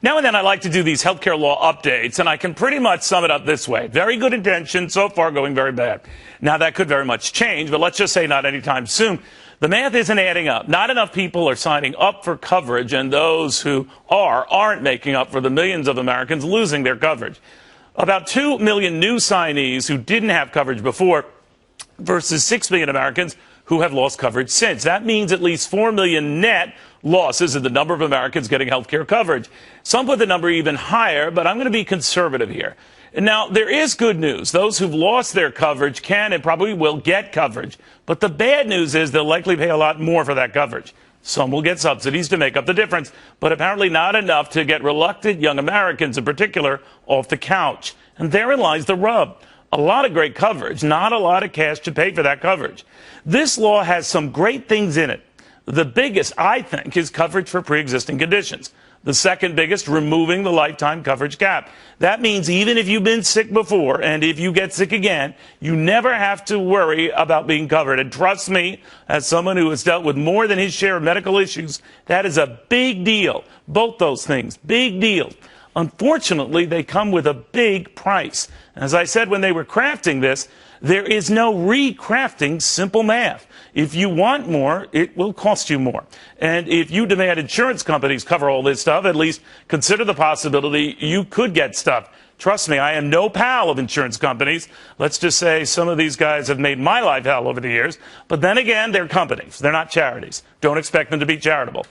Now and then I like to do these healthcare law updates, and I can pretty much sum it up this way. Very good intention, so far going very bad. Now that could very much change, but let's just say not anytime soon. The math isn't adding up. Not enough people are signing up for coverage, and those who aren't making up for the millions of Americans losing their coverage. About 2 million new signees who didn't have coverage before versus 6 million Americans who have lost coverage since. That means at least 4 million net losses in the number of Americans getting health care coverage. Some put the number even higher, but I'm going to be conservative here. Now, there is good news. Those who've lost their coverage can and probably will get coverage. But the bad news is they'll likely pay a lot more for that coverage. Some will get subsidies to make up the difference, but apparently not enough to get reluctant young Americans in particular off the couch. And therein lies the rub. A lot of great coverage, not a lot of cash to pay for that coverage. This law has some great things in it. The biggest, I think, is coverage for pre-existing conditions. The second biggest, removing the lifetime coverage cap. That means even if you've been sick before and if you get sick again, you never have to worry about being covered. And trust me, as someone who has dealt with more than his share of medical issues, that is a big deal. Both those things, big deal. Unfortunately, they come with a big price. As I said when they were crafting this, there is no recrafting simple math. If you want more, it will cost you more. And if you demand insurance companies cover all this stuff, at least consider the possibility you could get stuff. Trust me, I am no pal of insurance companies. Let's just say some of these guys have made my life hell over the years. But then again, they're companies. They're not charities. Don't expect them to be charitable.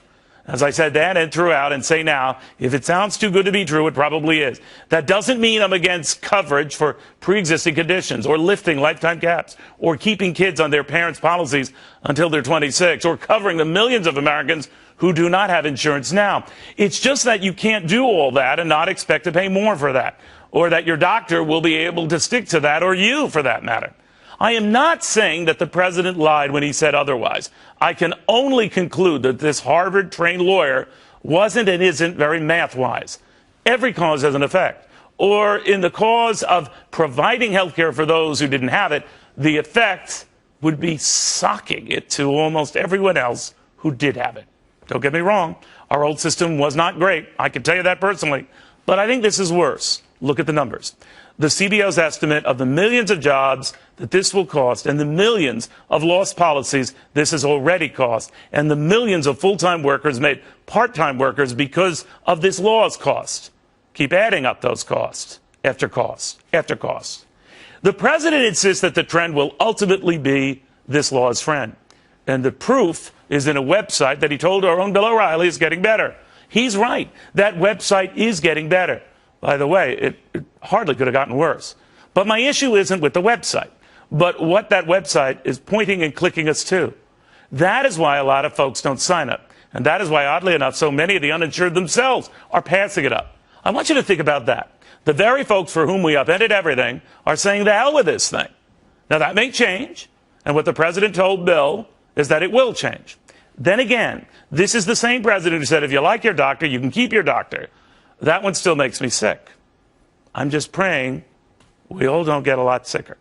As I said then and throughout and say now, if it sounds too good to be true, it probably is. That doesn't mean I'm against coverage for pre-existing conditions or lifting lifetime caps or keeping kids on their parents' policies until they're 26 or covering the millions of Americans who do not have insurance now. It's just that you can't do all that and not expect to pay more for that, or that your doctor will be able to stick to that, or you for that matter. I am not saying that the president lied when he said otherwise. I can only conclude that this Harvard-trained lawyer wasn't and isn't very math-wise. Every cause has an effect. Or in the cause of providing health care for those who didn't have it, the effect would be socking it to almost everyone else who did have it. Don't get me wrong. Our old system was not great. I can tell you that personally. But I think this is worse. Look at the numbers. The CBO's estimate of the millions of jobs that this will cost and the millions of lost policies this has already cost and the millions of full-time workers made part-time workers because of this law's cost. Keep adding up those costs after cost after cost. The president insists that the trend will ultimately be this law's friend. And the proof is in a website that he told our own Bill O'Reilly is getting better. He's right. That website is getting better. By the way, it hardly could have gotten worse. But my issue isn't with the website, but what that website is pointing and clicking us to. That is why a lot of folks don't sign up. And that is why, oddly enough, so many of the uninsured themselves are passing it up. I want you to think about that. The very folks for whom we upended everything are saying the hell with this thing. Now, that may change. And what the president told Bill is that it will change. Then again, this is the same president who said, if you like your doctor, you can keep your doctor. That one still makes me sick. I'm just praying we all don't get a lot sicker.